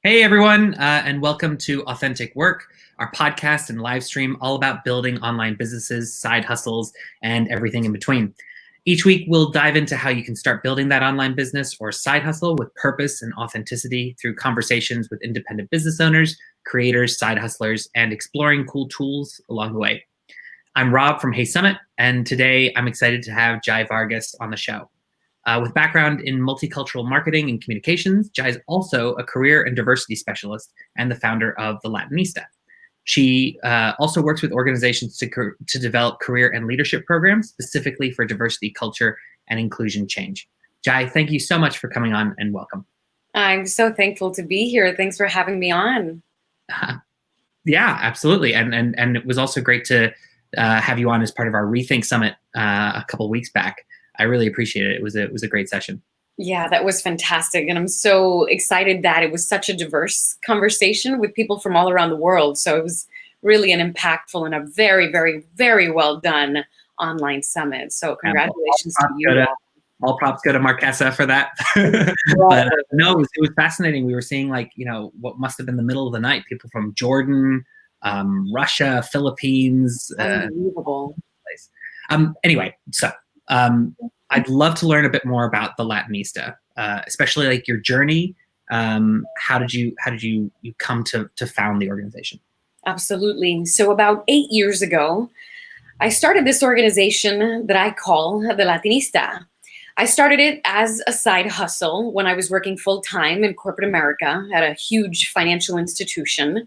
Hey everyone, and welcome to Authentic Work, our podcast and live stream all about building online businesses, side hustles, and everything in between. Each week, we'll dive into how you can start building that online business or side hustle with purpose and authenticity through conversations with independent business owners, creators, side hustlers, and exploring cool tools along the way. I'm Rob from Hey Summit, and today I'm excited to have Yai Vargas on the show. With background in multicultural marketing and communications, Jai is also a career and diversity specialist and the founder of the Latinista. She also works with organizations to develop career and leadership programs specifically for diversity, culture, and inclusion change. Jai, thank you so much for coming on and welcome. I'm so thankful to be here. Thanks for having me on. Yeah, absolutely. And it was also great to have you on as part of our Rethink Summit a couple weeks back. I really appreciate it. It was a great session. Yeah, that was fantastic. And I'm so excited that it was such a diverse conversation with people from all around the world. So it was really an impactful and a very, very, very well done online summit. So congratulations to you. All props go to Marquesa for that. But no, it was fascinating. We were seeing what must have been the middle of the night, people from Jordan, Russia, Philippines. Unbelievable. Anyway, so I'd love to learn a bit more about the Latinista, especially like your journey. How did you come to found the organization? Absolutely. So about 8 years ago, I started this organization that I call the Latinista. I started it as a side hustle when I was working full-time in corporate America at a huge financial institution.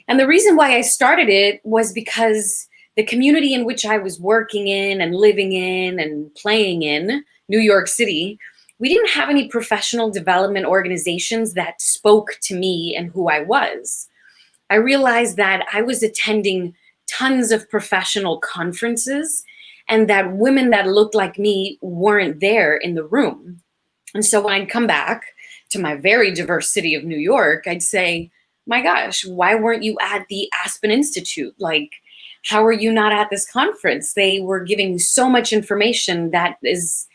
And the reason why I started it was because the community in which I was working in and living in and playing in, New York City, we didn't have any professional development organizations that spoke to me and who I was. I realized that I was attending tons of professional conferences and that women that looked like me weren't there in the room. And so when I'd come back to my very diverse city of New York, I'd say, my gosh, why weren't you at the Aspen Institute? How are you not at this conference? They were giving so much information that is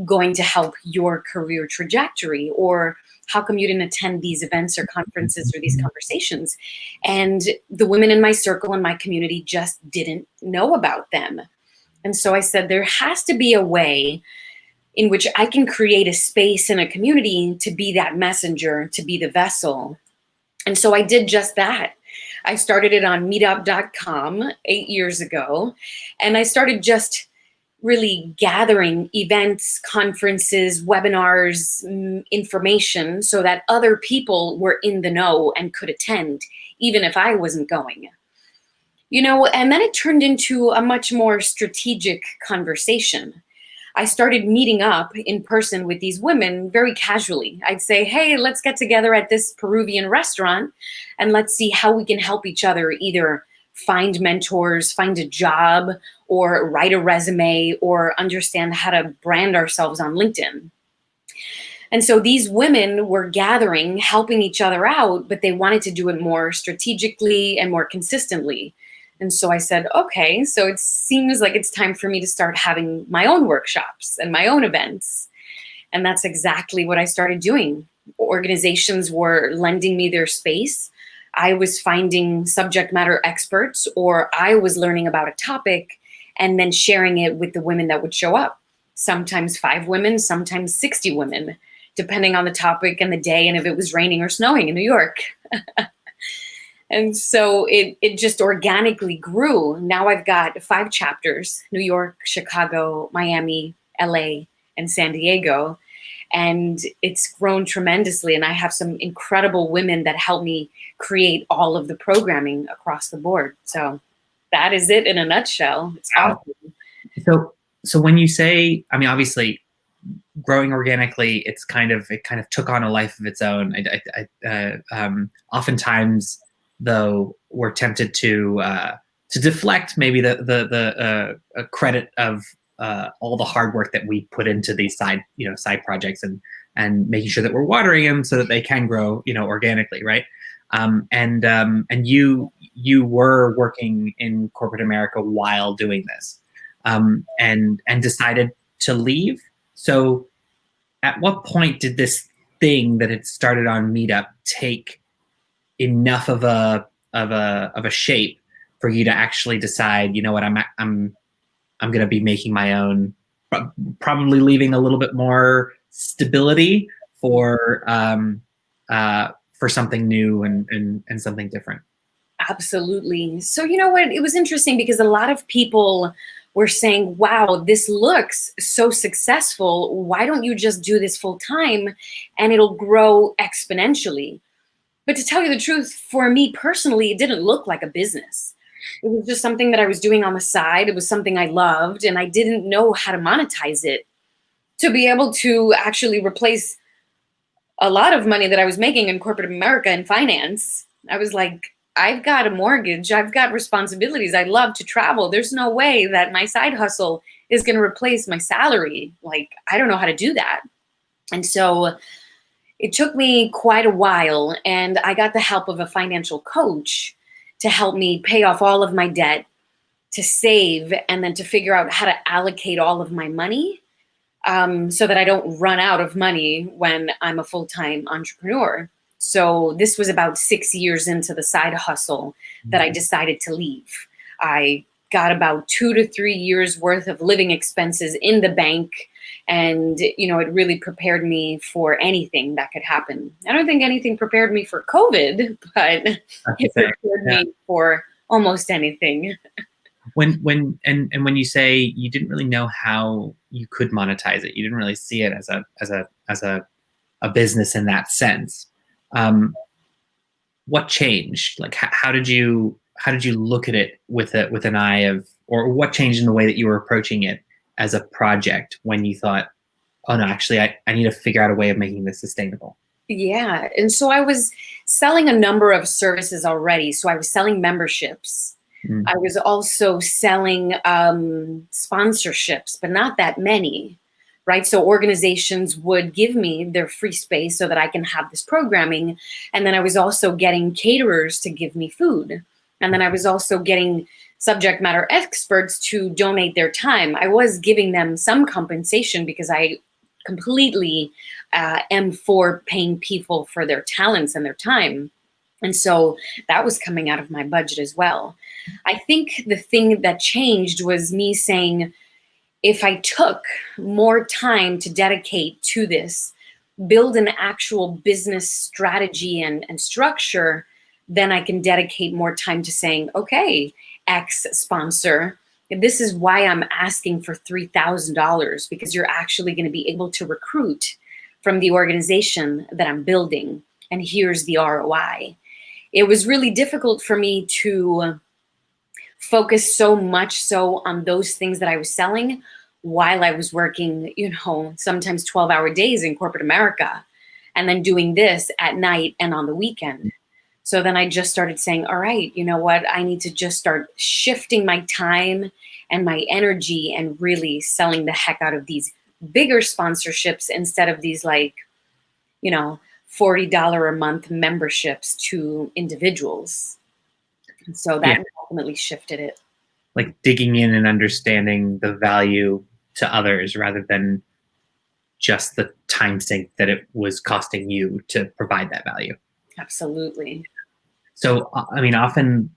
going to help your career trajectory. Or how come you didn't attend these events or conferences or these conversations? And the women in my circle and my community just didn't know about them. And so I said, there has to be a way in which I can create a space in a community to be that messenger, to be the vessel. And so I did just that. I started it on meetup.com 8 years ago, and I started just really gathering events, conferences, webinars, information so that other people were in the know and could attend, even if I wasn't going. And then it turned into a much more strategic conversation. I started meeting up in person with these women very casually. I'd say, hey, let's get together at this Peruvian restaurant and let's see how we can help each other either find mentors, find a job, or write a resume, or understand how to brand ourselves on LinkedIn. And so these women were gathering, helping each other out, but they wanted to do it more strategically and more consistently. And so I said, okay, so it seems like it's time for me to start having my own workshops and my own events. And that's exactly what I started doing. Organizations were lending me their space. I was finding subject matter experts, or I was learning about a topic and then sharing it with the women that would show up. Sometimes 5 women, sometimes 60 women, depending on the topic and the day and if it was raining or snowing in New York. And so it just organically grew. Now I've got 5 chapters: New York, Chicago, Miami, LA, and San Diego. And it's grown tremendously. And I have some incredible women that help me create all of the programming across the board. So that is it in a nutshell. It's awesome. So when you say, I mean, obviously growing organically, it kind of took on a life of its own. Oftentimes, though, we're tempted to deflect maybe the credit of all the hard work that we put into these side projects and making sure that we're watering them so that they can grow organically, right? And you were working in corporate America while doing this, and decided to leave. So at what point did this thing that had started on Meetup take enough of a shape for you to actually decide, you know what, I'm going to be making my own, probably leaving a little bit more stability for something new and something different? Absolutely. So, you know what? It was interesting because a lot of people were saying, wow, this looks so successful. Why don't you just do this full time and it'll grow exponentially? But to tell you the truth, for me personally, it didn't look like a business. It was just something that I was doing on the side. It was something I loved, and I didn't know how to monetize it to be able to actually replace a lot of money that I was making in corporate America in finance. I was like, I've got a mortgage, I've got responsibilities, I love to travel. There's no way that my side hustle is going to replace my salary. Like, I don't know how to do that. And so it took me quite a while, and I got the help of a financial coach to help me pay off all of my debt, to save, and then to figure out how to allocate all of my money, so that I don't run out of money when I'm a full-time entrepreneur. So this was about 6 years into the side hustle that I decided to leave. I got about 2 to 3 years worth of living expenses in the bank. And, you know, it really prepared me for anything that could happen. I don't think anything prepared me for COVID, but it prepared me for almost anything. When you say you didn't really know how you could monetize it, you didn't really see it as a business in that sense. What changed? Like, how did you look at it with an eye of, or what changed in the way that you were approaching it as a project when you thought, oh no, actually I need to figure out a way of making this sustainable? Yeah. And so I was selling a number of services already. So I was selling memberships. I was also selling sponsorships, but not that many, right? So organizations would give me their free space so that I can have this programming. And then I was also getting caterers to give me food. And then I was also getting subject matter experts to donate their time. I was giving them some compensation because I completely am for paying people for their talents and their time. And so that was coming out of my budget as well. I think the thing that changed was me saying, if I took more time to dedicate to this, build an actual business strategy and structure, then I can dedicate more time to saying, okay, X sponsor, this is why I'm asking for $3,000, because you're actually going to be able to recruit from the organization that I'm building. And here's the ROI. It was really difficult for me to focus so much so on those things that I was selling while I was working, you know, sometimes 12-hour days in corporate America, and then doing this at night and on the weekend. So then I just started saying, all right, you know what? I need to just start shifting my time and my energy and really selling the heck out of these bigger sponsorships instead of these, like, you know, $40 a month memberships to individuals. And so that ultimately shifted it. Like digging in and understanding the value to others rather than just the time sink that it was costing you to provide that value. Absolutely. So, I mean, often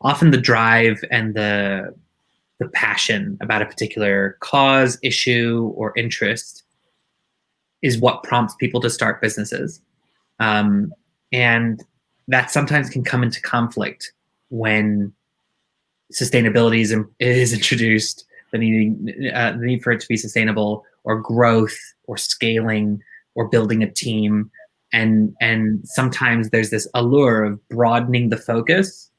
the drive and the passion about a particular cause, issue, or interest is what prompts people to start businesses. And that sometimes can come into conflict when sustainability is introduced, the need for it to be sustainable, or growth, or scaling, or building a team. And sometimes there's this allure of broadening the focus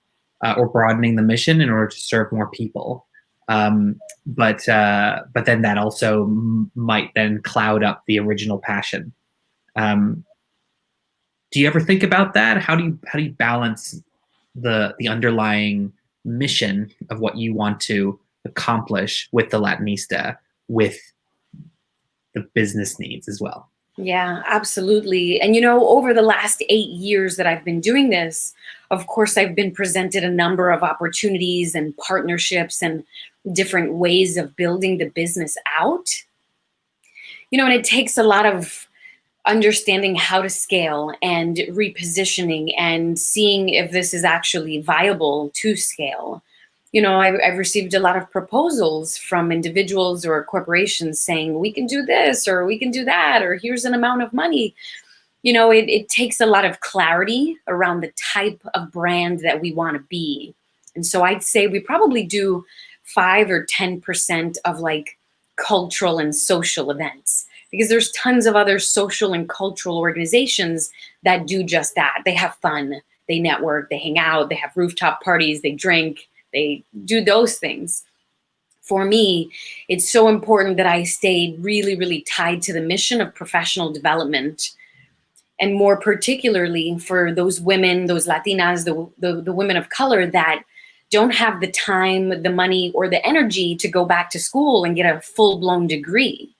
or broadening the mission in order to serve more people. But then that also might then cloud up the original passion. Do you ever think about that? How do you balance the underlying mission of what you want to accomplish with the Latinista with the business needs as well? Yeah, absolutely. And, you know, over the last 8 years that I've been doing this, of course, I've been presented a number of opportunities and partnerships and different ways of building the business out. You know, and it takes a lot of understanding how to scale and repositioning and seeing if this is actually viable to scale. I've received a lot of proposals from individuals or corporations saying, we can do this, or we can do that, or here's an amount of money. It takes a lot of clarity around the type of brand that we want to be. And so I'd say we probably do 5 or 10% of like cultural and social events, because there's tons of other social and cultural organizations that do just that. They have fun, they network, they hang out, they have rooftop parties, they drink, they do those things. For me, it's so important that I stay really, really tied to the mission of professional development. And more particularly for those women, those Latinas, the women of color that don't have the time, the money, or the energy to go back to school and get a full-blown degree.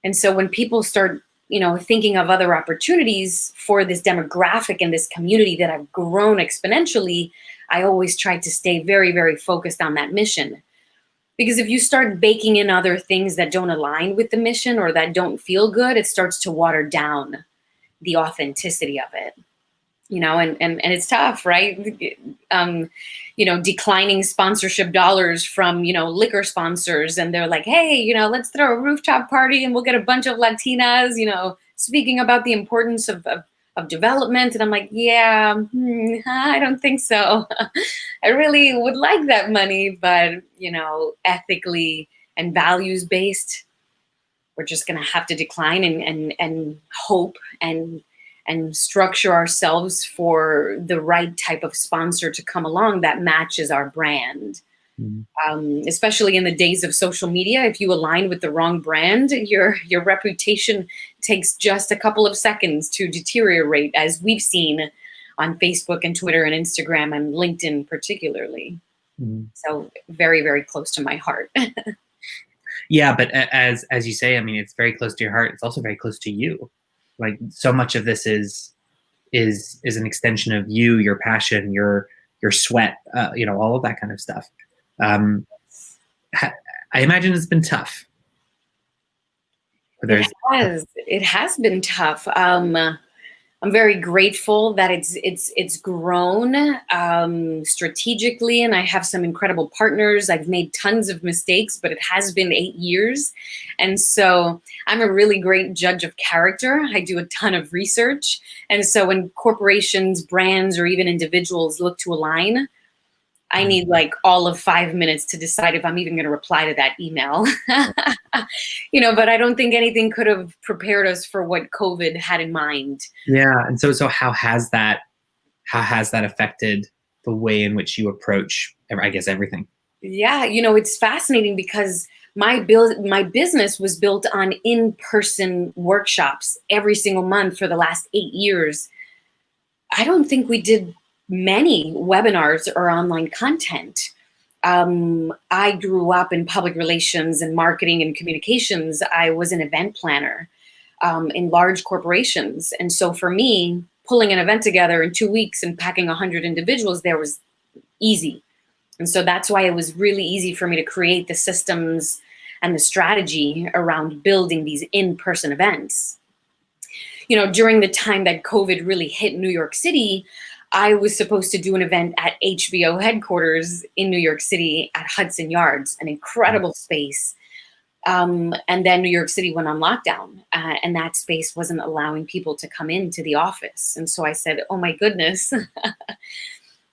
And so when people start, thinking of other opportunities for this demographic and this community that have grown exponentially, I always try to stay very, very focused on that mission. Because if you start baking in other things that don't align with the mission or that don't feel good, it starts to water down the authenticity of it. And it's tough, right? Declining sponsorship dollars from, liquor sponsors. And they're like, hey, let's throw a rooftop party and we'll get a bunch of Latinas, speaking about the importance of development. And I'm like, yeah, I don't think so. I really would like that money, but, ethically and values based, we're just going to have to decline and hope and structure ourselves for the right type of sponsor to come along that matches our brand. Especially in the days of social media, if you align with the wrong brand, your reputation takes just a couple of seconds to deteriorate, as we've seen on Facebook and Twitter and Instagram and LinkedIn particularly. So very, very close to my heart. Yeah, but as you say, I mean, it's very close to your heart. It's also very close to you. Like, so much of this is an extension of you, your passion, your sweat, all of that kind of stuff. I imagine it's been tough. It has been tough. I'm very grateful that it's grown strategically, and I have some incredible partners. I've made tons of mistakes, but it has been 8 years. And so I'm a really great judge of character. I do a ton of research. And so when corporations, brands, or even individuals look to align, I need like all of 5 minutes to decide if I'm even going to reply to that email. But I don't think anything could have prepared us for what COVID had in mind. Yeah. And so how has that affected the way in which you approach, I guess, everything? Yeah. It's fascinating because my business was built on in-person workshops every single month for the last 8 years. I don't think we did many webinars or online content. I grew up in public relations and marketing and communications. I was an event planner in large corporations. And so for me, pulling an event together in 2 weeks and packing 100 individuals there was easy. And so that's why it was really easy for me to create the systems and the strategy around building these in-person events. During the time that COVID really hit New York City, I was supposed to do an event at HBO headquarters in New York City at Hudson Yards, an incredible space. And then New York City went on lockdown, and that space wasn't allowing people to come into the office. And so I said, oh my goodness,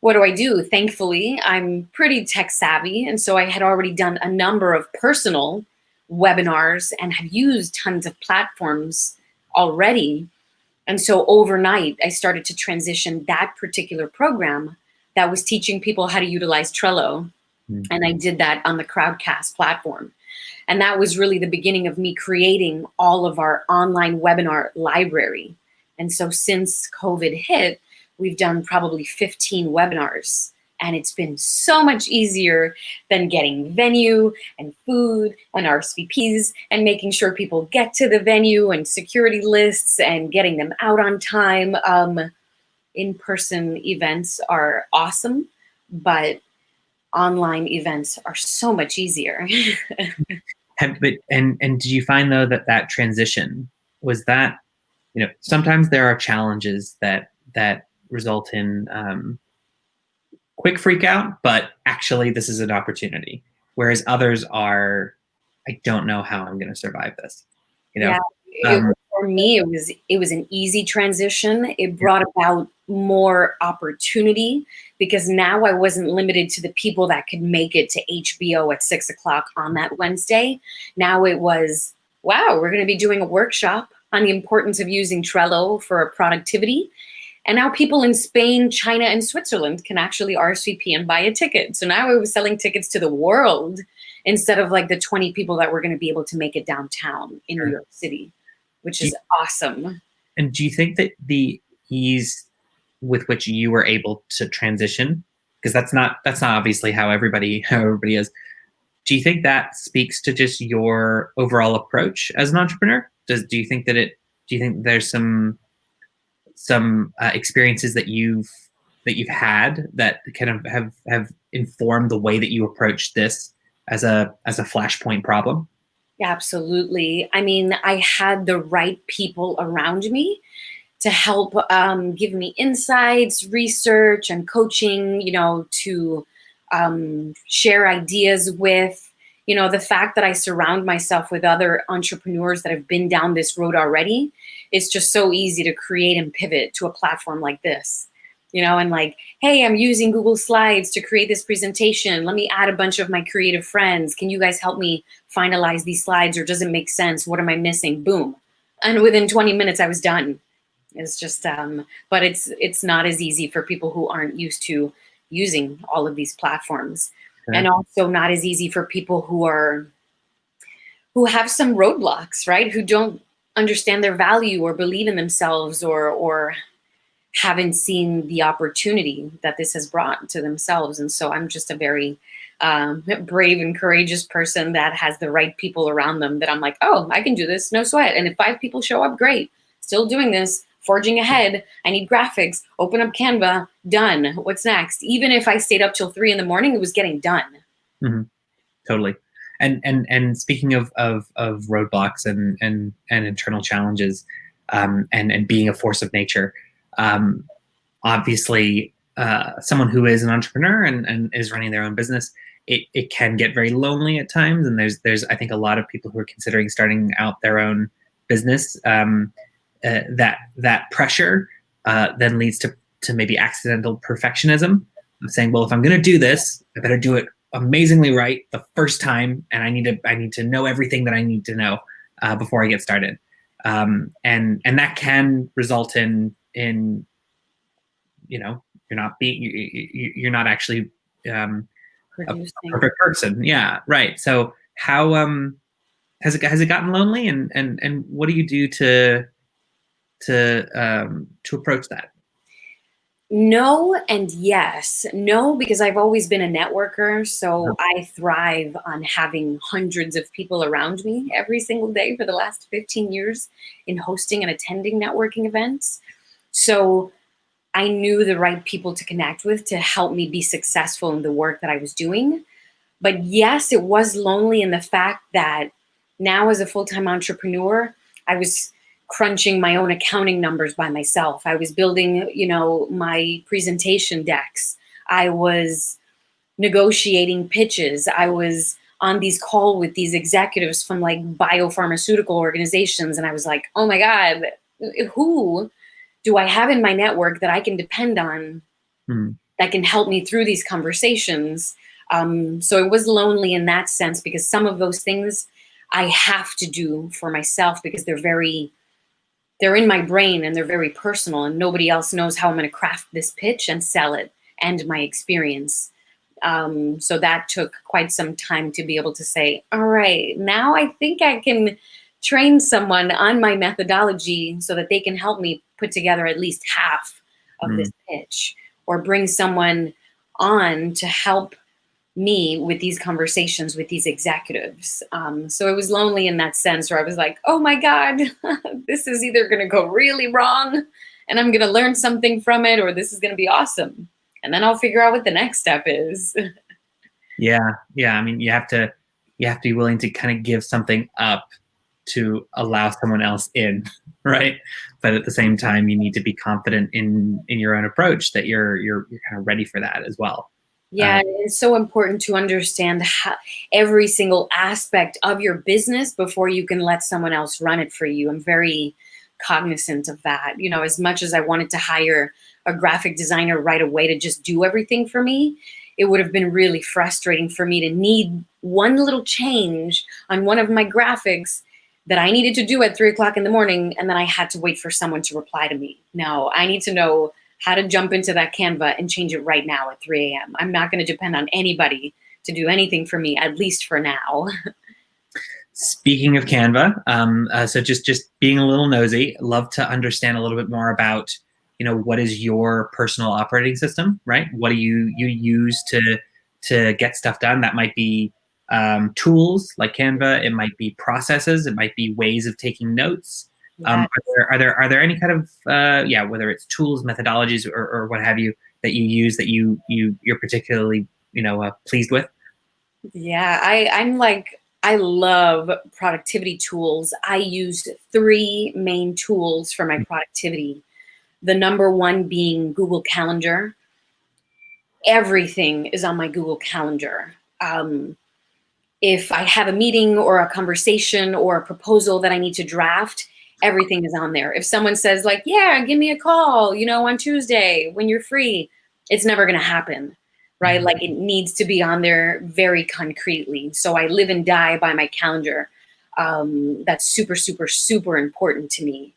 what do I do? Thankfully, I'm pretty tech savvy. And so I had already done a number of personal webinars and have used tons of platforms already. And so overnight, I started to transition that particular program that was teaching people how to utilize Trello. And I did that on the Crowdcast platform. And that was really the beginning of me creating all of our online webinar library. And so since COVID hit, we've done probably 15 webinars. And it's been so much easier than getting venue and food and RSVPs and making sure people get to the venue and security lists and getting them out on time. In-person events are awesome, but online events are so much easier. And did you find, though, that transition, was that sometimes there are challenges that result in quick freak out, but actually this is an opportunity. Whereas others are, I don't know how I'm going to survive this. Yeah, for me, it was an easy transition. It brought about more opportunity because now I wasn't limited to the people that could make it to HBO at 6 o'clock on that Wednesday. Now it was, wow, we're going to be doing a workshop on the importance of using Trello for productivity. And now people in Spain, China, and Switzerland can actually RSVP and buy a ticket. So now I was selling tickets to the world instead of like the 20 people that were going to be able to make it downtown in New York City, which is awesome. And do you think that the ease with which you were able to transition, because that's not obviously how everybody is, do you think that speaks to just your overall approach as an entrepreneur? Do you think there's some experiences that you've had that kind of have informed the way that you approach this as a flashpoint problem? Yeah, absolutely. I mean, I had the right people around me to help give me insights, research, and coaching, to share ideas with. The fact that I surround myself with other entrepreneurs that have been down this road already, it's just so easy to create and pivot to a platform like this. And like, hey, I'm using Google Slides to create this presentation. Let me add a bunch of my creative friends. Can you guys help me finalize these slides, or does it make sense? What am I missing? Boom. And within 20 minutes, I was done. It's just, but it's not as easy for people who aren't used to using all of these platforms. Okay. And also not as easy for people who have some roadblocks, right? Who don't understand their value or believe in themselves or haven't seen the opportunity that this has brought to themselves. And so I'm just a very brave and courageous person that has the right people around them that I'm like, oh, I can do this, no sweat. And if 5 people show up, great. Still doing this, forging ahead. I need graphics, open up Canva, done. What's next? Even if I stayed up till 3 a.m, it was getting done. Mm-hmm. Totally. And speaking of roadblocks and internal challenges, and being a force of nature, obviously, someone who is an entrepreneur and is running their own business, it can get very lonely at times. And there's I think a lot of people who are considering starting out their own business. That pressure then leads to maybe accidental perfectionism of saying, well, if I'm going to do this, I better do it amazingly right the first time, and I need to know everything that I need to know before I get started. And that can result in you're not actually a perfect person. Yeah, right. So how has it gotten lonely, and what do you do to approach that? No and yes. No, because I've always been a networker, so I thrive on having hundreds of people around me every single day for the last 15 years in hosting and attending networking events. So I knew the right people to connect with to help me be successful in the work that I was doing. But yes, it was lonely in the fact that now as a full-time entrepreneur, I was crunching my own accounting numbers by myself. I was building, my presentation decks. I was negotiating pitches. I was on these calls with these executives from like biopharmaceutical organizations. And I was like, oh my God, who do I have in my network that I can depend on that can help me through these conversations? So it was lonely in that sense because some of those things I have to do for myself because they're in my brain and they're very personal, and nobody else knows how I'm going to craft this pitch and sell it and my experience. So that took quite some time to be able to say, all right, now I think I can train someone on my methodology so that they can help me put together at least half of this pitch, or bring someone on to help me with these conversations with these executives. So it was lonely in that sense, where I was like, oh my God, this is either going to go really wrong and I'm going to learn something from it, or this is going to be awesome. And then I'll figure out what the next step is. Yeah. I mean, you have to be willing to kind of give something up to allow someone else in, right? But at the same time, you need to be confident in your own approach that you're kind of ready for that as well. Yeah, it's so important to understand every single aspect of your business before you can let someone else run it for you. I'm very cognizant of that. You know, as much as I wanted to hire a graphic designer right away to just do everything for me, it would have been really frustrating for me to need one little change on one of my graphics that I needed to do at 3 o'clock in the morning, and then I had to wait for someone to reply to me. No, I need to know how to jump into that Canva and change it right now at 3 a.m. I'm not going to depend on anybody to do anything for me, at least for now. Speaking of Canva, so just being a little nosy, love to understand a little bit more about, what is your personal operating system, right? What do you use to get stuff done? That might be tools like Canva. It might be processes. It might be ways of taking notes. Yeah. Are there any kind of whether it's tools, methodologies, or what have you that you use that you're particularly pleased with? Yeah, I love productivity tools. I use 3 main tools for my productivity. The number one being Google Calendar. Everything is on my Google Calendar. If I have a meeting or a conversation or a proposal that I need to draft, everything is on there. If someone says like, yeah, give me a call, on Tuesday when you're free, it's never going to happen, right? Mm-hmm. Like it needs to be on there very concretely. So I live and die by my calendar. That's super, super, super important to me.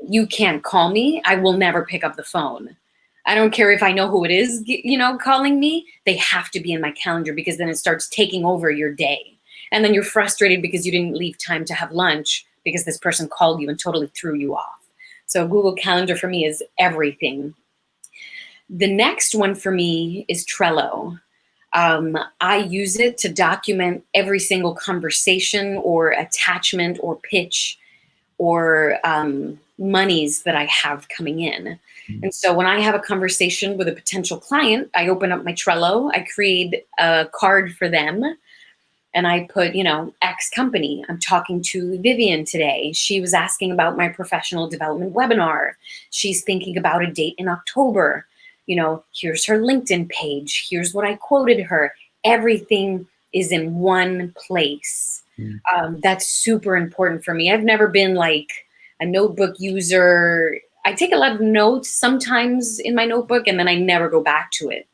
You can't call me. I will never pick up the phone. I don't care if I know who it is, calling me. They have to be in my calendar because then it starts taking over your day. And then you're frustrated because you didn't leave time to have lunch because this person called you and totally threw you off. So Google Calendar for me is everything. The next one for me is Trello. I use it to document every single conversation or attachment or pitch or monies that I have coming in. And so when I have a conversation with a potential client, I open up my Trello, I create a card for them, and I put, X company. I'm talking to Vivian today. She was asking about my professional development webinar. She's thinking about a date in October. Here's her LinkedIn page. Here's what I quoted her. Everything is in one place. That's super important for me. I've never been like a notebook user. I take a lot of notes sometimes in my notebook and then I never go back to it.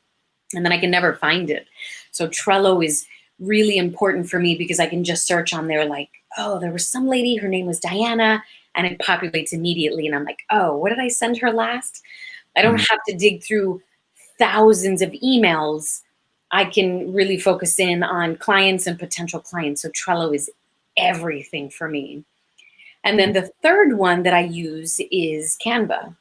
And then I can never find it. So Trello is really important for me because I can just search on there like, oh, there was some lady, her name was Diana, and it populates immediately. And I'm like, oh, what did I send her last? I don't have to dig through thousands of emails. I can really focus in on clients and potential clients. So Trello is everything for me. And then the third one that I use is Canva.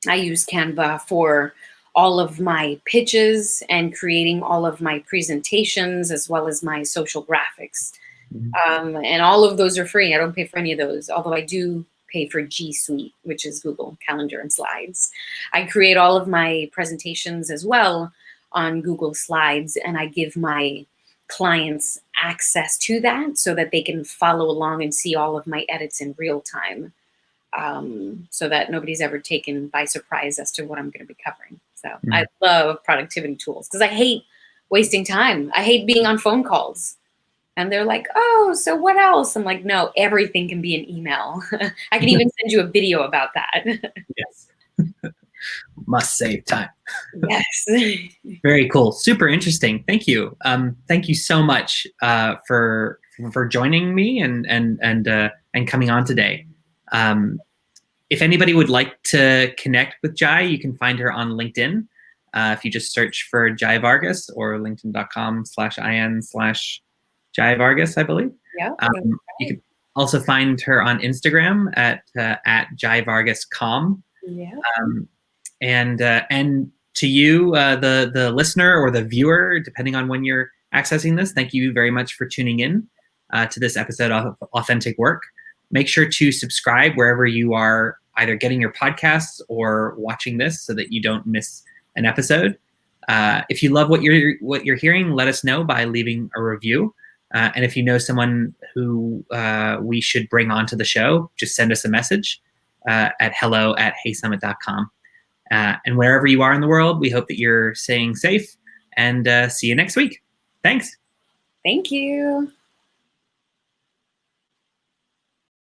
I use Canva for all of my pitches and creating all of my presentations as well as my social graphics. And all of those are free. I don't pay for any of those, although I do pay for G Suite, which is Google Calendar and Slides. I create all of my presentations as well on Google Slides, and I give my clients access to that so that they can follow along and see all of my edits in real time, so that nobody's ever taken by surprise as to what I'm going to be covering. So I love productivity tools because I hate wasting time. I hate being on phone calls. And they're like, oh, so what else? I'm like, no, everything can be an email. I can even send you a video about that. Yes. Must save time. Yes. Very cool. Super interesting. Thank you. Thank you so much for joining me and coming on today. If anybody would like to connect with Jai, you can find her on LinkedIn. If you just search for Yai Vargas or linkedin.com/in/Yai Vargas, I believe. Yeah. You can also find her on Instagram at Yai Vargas com. Yeah. And to you, the listener or the viewer, depending on when you're accessing this, thank you very much for tuning in to this episode of Authentic Work. Make sure to subscribe wherever you are either getting your podcasts or watching this so that you don't miss an episode. If you love what you're hearing, let us know by leaving a review. And if you know someone who we should bring onto the show, just send us a message at hello@heysummit.com. And wherever you are in the world, we hope that you're staying safe, and see you next week. Thanks. Thank you.